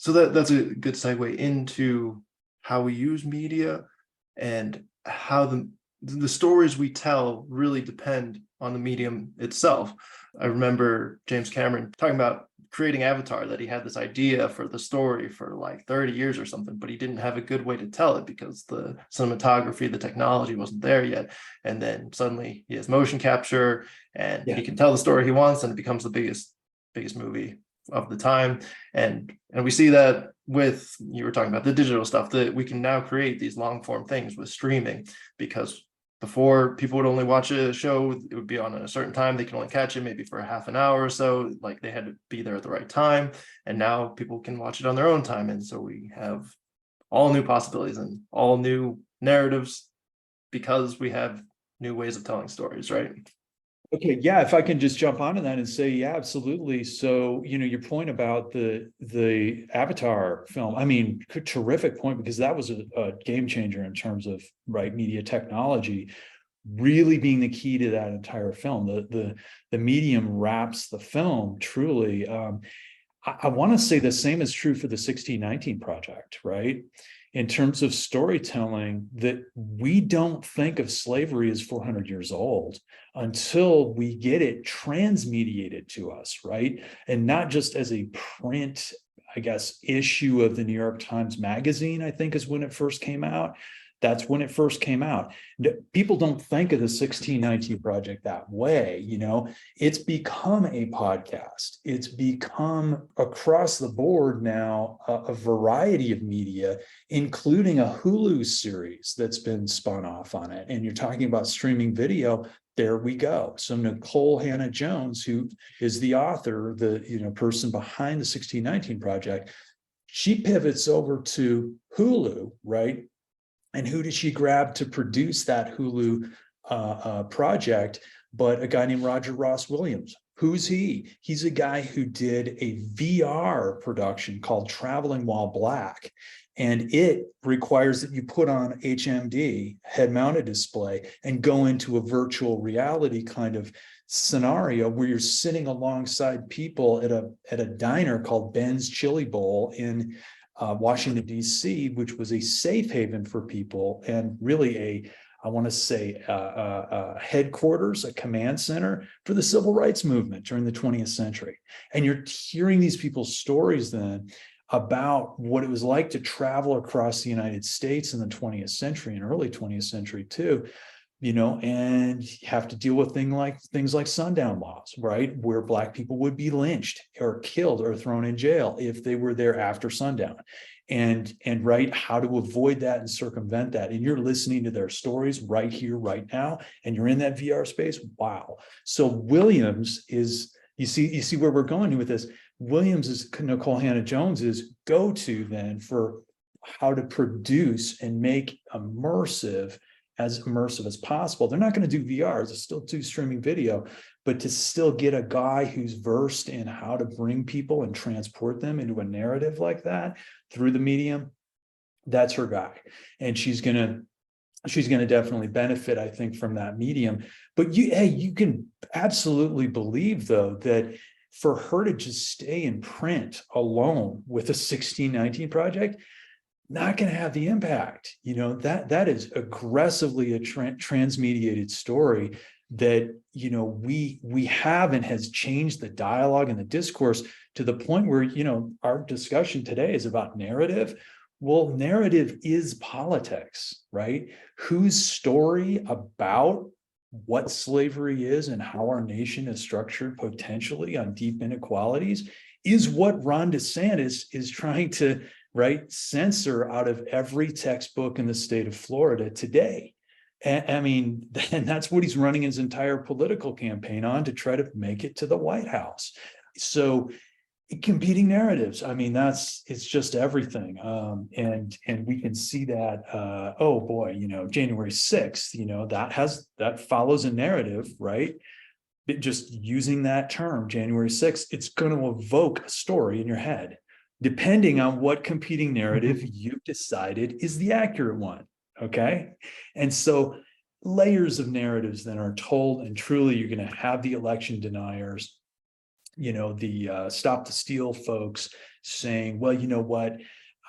So that's a good segue into how we use media and how the stories we tell really depend on the medium itself. I remember James Cameron talking about creating Avatar, that he had this idea for the story for like 30 years or something, but he didn't have a good way to tell it because the cinematography, the technology wasn't there yet. And then suddenly he has motion capture and Yeah. he can tell the story he wants, and it becomes the biggest movie of the time. And we see that with, you were talking about the digital stuff, that we can now create these long form things with streaming, because before people would only watch a show, it would be on a certain time, they can only catch it maybe for a half an hour or so, like they had to be there at the right time, and now people can watch it on their own time. And so we have all new possibilities and all new narratives because we have new ways of telling stories, right? Okay, yeah, if I can just jump onto that and say, yeah, absolutely. So, your point about the Avatar film, I mean, terrific point, because that was a game changer in terms of media technology really being the key to that entire film. The medium wraps the film truly. I want to say the same is true for the 1619 project, right? In terms of storytelling, that we don't think of slavery as 400 years old until we get it transmediated to us, right? And not just as a print, I guess, issue of the New York Times Magazine, I think is when it first came out. That's when it first came out. People don't think of the 1619 project that way. It's become a podcast. It's become across the board now a variety of media, including a Hulu series that's been spun off on it. And you're talking about streaming video. There we go. So Nicole Hannah-Jones, who is the author, the person behind the 1619 project, she pivots over to Hulu, right? And who did she grab to produce that Hulu project but a guy named Roger Ross Williams? Who's he? He's a guy who did a VR production called Traveling While Black. And it requires that you put on HMD, head-mounted display, and go into a virtual reality kind of scenario where you're sitting alongside people at a diner called Ben's Chili Bowl in Washington, D.C., which was a safe haven for people and really I want to say, headquarters, a command center for the civil rights movement during the 20th century. And you're hearing these people's stories then about what it was like to travel across the United States in the 20th century and early 20th century too. And you have to deal with things like sundown laws, right? Where Black people would be lynched or killed or thrown in jail if they were there after sundown. And right, how to avoid that and circumvent that. And you're listening to their stories right here, right now, and you're in that VR space. Wow. So Williams is, you see where we're going with this. Williams is Nicole Hannah-Jones's go-to then for how to produce and make as immersive as possible. They're not going to do VR, they'll still do streaming video, but to still get a guy who's versed in how to bring people and transport them into a narrative like that through the medium, that's her guy. And she's gonna definitely benefit, I think, from that medium. But you can absolutely believe, though, that for her to just stay in print alone with a 1619 project, not going to have the impact. That is aggressively a transmediated story that we have and has changed the dialogue and the discourse to the point where our discussion today is about narrative. Well, narrative is politics, right? Whose story about what slavery is and how our nation is structured potentially on deep inequalities is what Ron DeSantis is trying to censor out of every textbook in the state of Florida today. And that's what he's running his entire political campaign on, to try to make it to the White House. So competing narratives, it's just everything. And we can see that, January 6th, that follows a narrative, right? Just using that term, January 6th, it's going to evoke a story in your head, depending on what competing narrative you've decided is the accurate one, okay? And so layers of narratives then are told, and truly you're going to have the election deniers, the Stop the Steal folks saying, well, you know what,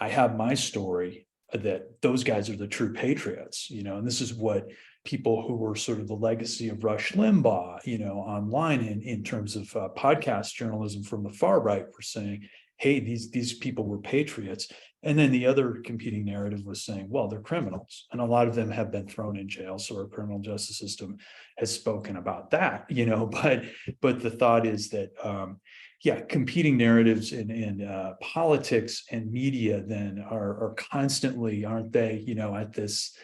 I have my story, that those guys are the true patriots, and this is what people who were sort of the legacy of Rush Limbaugh, online in terms of podcast journalism from the far right were saying, hey, these people were patriots. And then the other competing narrative was saying, well, they're criminals. And a lot of them have been thrown in jail. So our criminal justice system has spoken about that, but the thought is that, competing narratives in politics and media then are constantly, aren't they, at this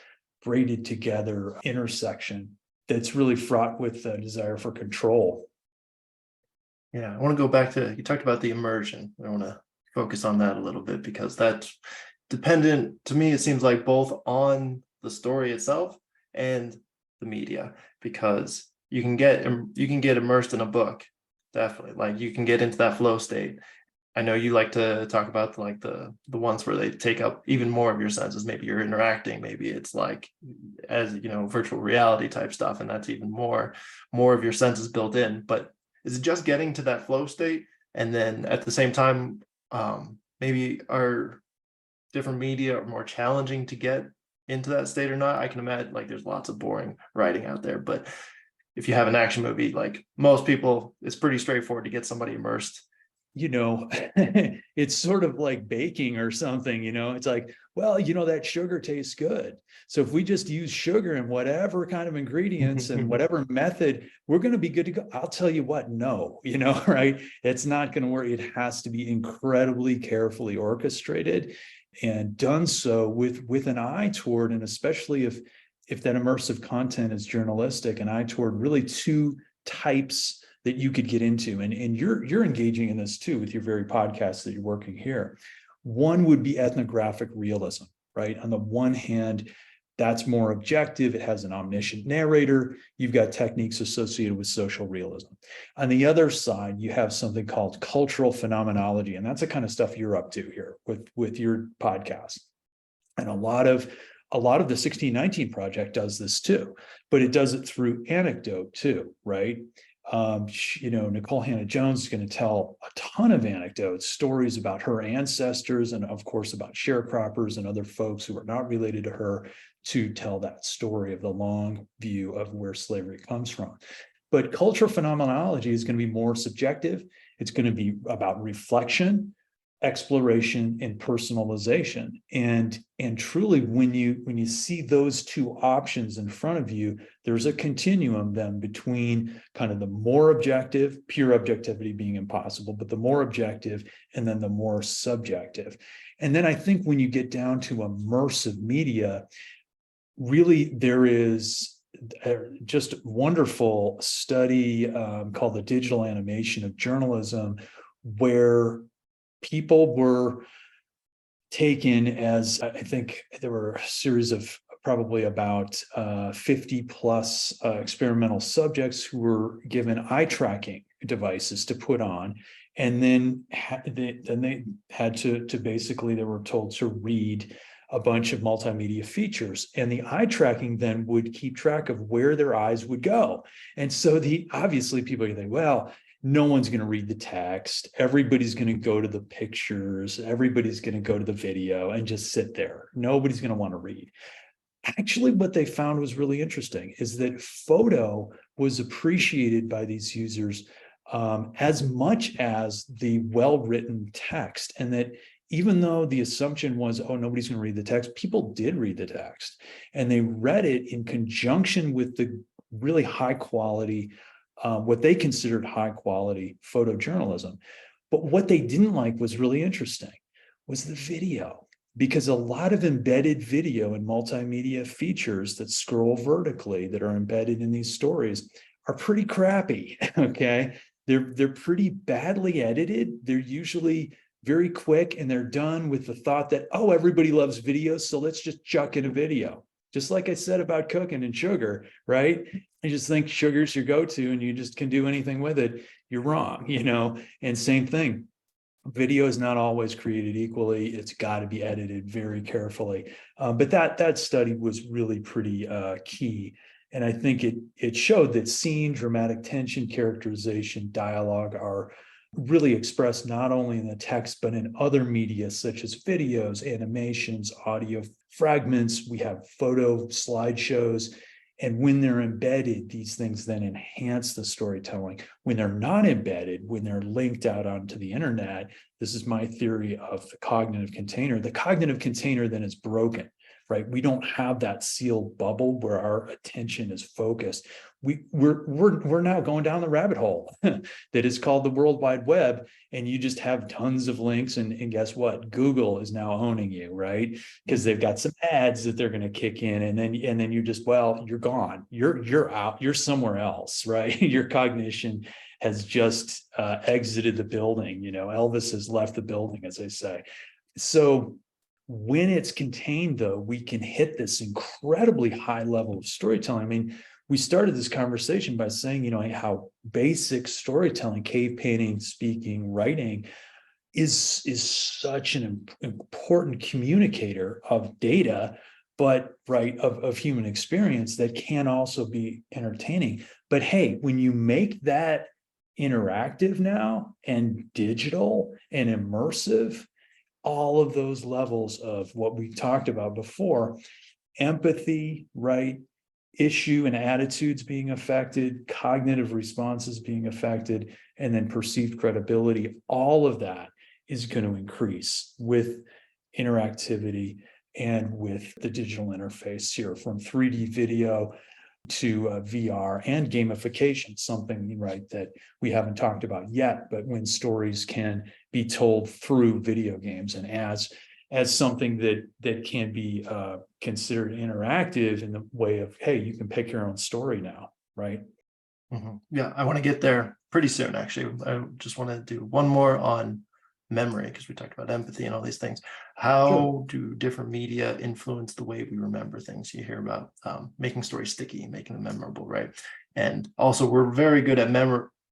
braided together intersection that's really fraught with the desire for control. Yeah, I want to go back to, you talked about the immersion. I want to focus on that a little bit because that's dependent, to me, it seems like both on the story itself and the media, because you can get immersed in a book, definitely. Like you can get into that flow state. I know you like to talk about like the ones where they take up even more of your senses. Maybe you're interacting, maybe it's like, as virtual reality type stuff, and that's even more of your senses built in. But is it just getting to that flow state, and then at the same time, maybe are different media are more challenging to get into that state or not? I can imagine like there's lots of boring writing out there, but if you have an action movie, like most people, it's pretty straightforward to get somebody immersed. It's sort of like baking or something, it's like, well, that sugar tastes good. So if we just use sugar and whatever kind of ingredients and whatever method, we're going to be good to go. I'll tell you what, no, right? It's not going to work. It has to be incredibly carefully orchestrated and done so with an eye toward, and especially if that immersive content is journalistic, an eye toward really two types that you could get into. And you're engaging in this too with your very podcast that you're working here. One would be ethnographic realism, right? On the one hand, that's more objective. It has an omniscient narrator. You've got techniques associated with social realism. On the other side, you have something called cultural phenomenology. And that's the kind of stuff you're up to here with your podcast. And a lot of the 1619 Project does this too, but it does it through anecdote too, right? Nicole Hannah-Jones is going to tell a ton of anecdotes, stories about her ancestors, and of course about sharecroppers and other folks who are not related to her, to tell that story of the long view of where slavery comes from. But cultural phenomenology is going to be more subjective. It's going to be about reflection, exploration, and personalization. And truly, when you see those two options in front of you, there's a continuum then between kind of the more objective, pure objectivity being impossible, but the more objective, and then the more subjective. And then I think when you get down to immersive media, really there is just a wonderful study called the digital animation of journalism, where people were taken as, I think there were a series of probably about 50 plus experimental subjects who were given eye tracking devices to put on. And then they had to basically, they were told to read a bunch of multimedia features, and the eye tracking then would keep track of where their eyes would go. And so obviously people think, well, no one's going to read the text. Everybody's going to go to the pictures. Everybody's going to go to the video and just sit there. Nobody's going to want to read. Actually, what they found was really interesting is that photo was appreciated by these users as much as the well-written text. And that even though the assumption was, oh, nobody's going to read the text, people did read the text. And they read it in conjunction with the really high quality what they considered high quality photojournalism. But what they didn't like was really interesting, was the video, because a lot of embedded video and multimedia features that scroll vertically that are embedded in these stories are pretty crappy, okay? They're pretty badly edited. They're usually very quick, and they're done with the thought that, oh, everybody loves video, so let's just chuck in a video. Just like I said about cooking and sugar, right? You just think sugar's your go-to and you just can do anything with it. You're wrong, and same thing. Video is not always created equally. It's got to be edited very carefully. But that study was really pretty key. And I think it showed that scene, dramatic tension, characterization, dialogue are really expressed not only in the text, but in other media such as videos, animations, audio fragments. We have photo slideshows. And when they're embedded, these things then enhance the storytelling. When they're not embedded, when they're linked out onto the internet, this is my theory of the cognitive container. The cognitive container then is broken, right? We don't have that sealed bubble where our attention is focused. We're now going down the rabbit hole that is called the World Wide Web, and you just have tons of links. And guess what? Google is now owning you, right? Because they've got some ads that they're going to kick in, and then you just, well, you're gone. You're out. You're somewhere else, right? Your cognition has just exited the building. Elvis has left the building, as they say. So when it's contained, though, we can hit this incredibly high level of storytelling. I mean, we started this conversation by saying, how basic storytelling, cave painting, speaking, writing is such an important communicator of data, but of human experience that can also be entertaining. But hey, when you make that interactive now and digital and immersive, all of those levels of what we talked about before, empathy, right? Issue and attitudes being affected, cognitive responses being affected, and then perceived credibility, all of that is going to increase with interactivity and with the digital interface here, from 3D video to VR and gamification, something, right, that we haven't talked about yet, but when stories can be told through video games and as something that can be considered interactive in the way of, hey, you can pick your own story now, right? Mm-hmm. Yeah, I want to get there pretty soon, actually. I just want to do one more on memory, because we talked about empathy and all these things. How do different media influence the way we remember things? You hear about making stories sticky, making them memorable, right? And also, we're very good at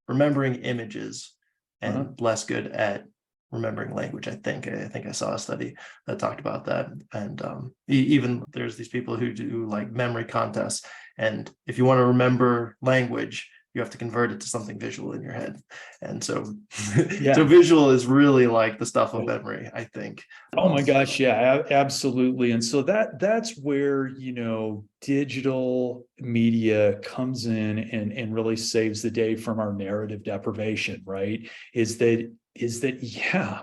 remembering images and less good at remembering language. I think I saw a study that talked about that. And even there's these people who do like memory contests, and if you want to remember language, you have to convert it to something visual in your head. And so so visual is really like the stuff of memory, I think. Oh my gosh, yeah, absolutely. And so that's where, digital media comes in and really saves the day from our narrative deprivation, right? Is that yeah,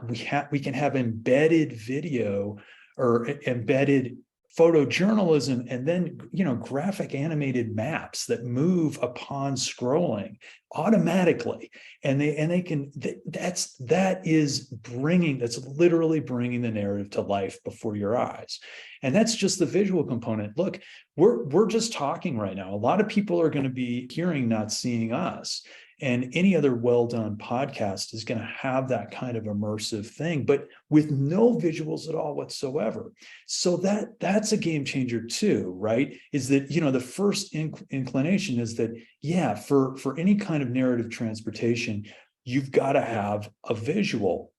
we can have embedded video or embedded photojournalism, and then graphic animated maps that move upon scrolling automatically, and they can, that's literally bringing the narrative to life before your eyes. And that's just the visual component. Look, we're just talking right now. A lot of people are going to be hearing, not seeing us. And any other well-done podcast is going to have that kind of immersive thing, but with no visuals at all whatsoever. So that's a game changer too, right? Is that, the first inclination is that, yeah, for any kind of narrative transportation, you've got to have a visual.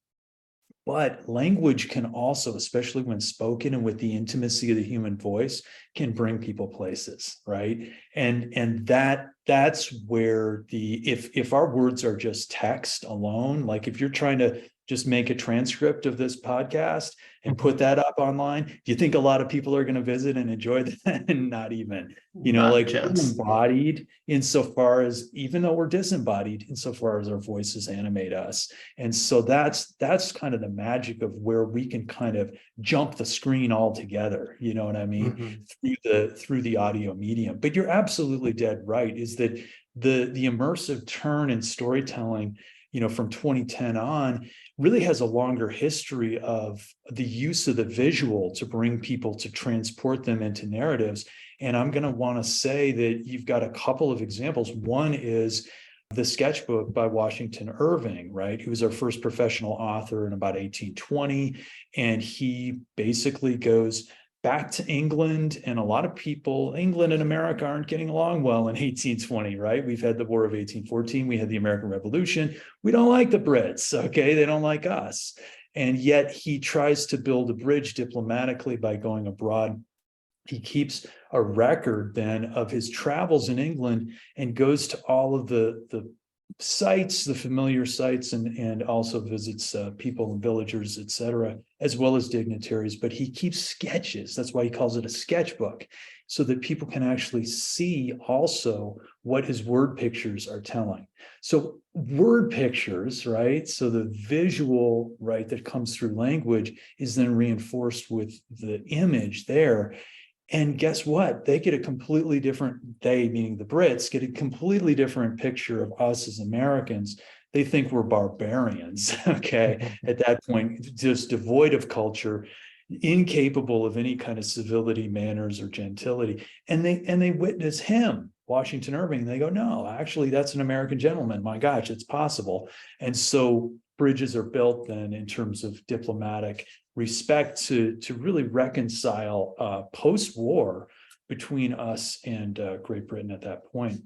But language can also, especially when spoken and with the intimacy of the human voice, can bring people places, right? And that's where if our words are just text alone, like if you're trying to just make a transcript of this podcast and put that up online, do you think a lot of people are going to visit and enjoy that? And not even, like we're embodied insofar as, even though we're disembodied insofar as our voices animate us. And so that's kind of the magic of where we can kind of jump the screen altogether, you know what I mean? Through the audio medium. But you're absolutely dead right, is that the immersive turn in storytelling, from 2010 on, really has a longer history of the use of the visual to bring people, to transport them into narratives. And I'm going to want to say that you've got a couple of examples. One is the sketchbook by Washington Irving, right? He was our first professional author in about 1820. And he basically goes back to England, and a lot of people, England and America aren't getting along well in 1820, right? We've had the War of 1814, we had the American Revolution. We don't like the Brits, okay? They don't like us. And yet he tries to build a bridge diplomatically by going abroad. He keeps a record then of his travels in England and goes to all of the sites, the familiar sites, and also visits people and villagers, etc., as well as dignitaries. But he keeps sketches. That's why he calls it a sketchbook, so that people can actually see also what his word pictures are telling. So word pictures, right? So the visual, right, that comes through language is then reinforced with the image there. And guess what? They get a completely different, they meaning the Brits, get a completely different picture of us as Americans. They think we're barbarians, okay, at that point, just devoid of culture, incapable of any kind of civility, manners, or gentility. And they witness him, Washington Irving, and they go, no, actually, that's an American gentleman. My gosh, it's possible. And so bridges are built then in terms of diplomatic respect to really reconcile post-war between us and Great Britain at that point.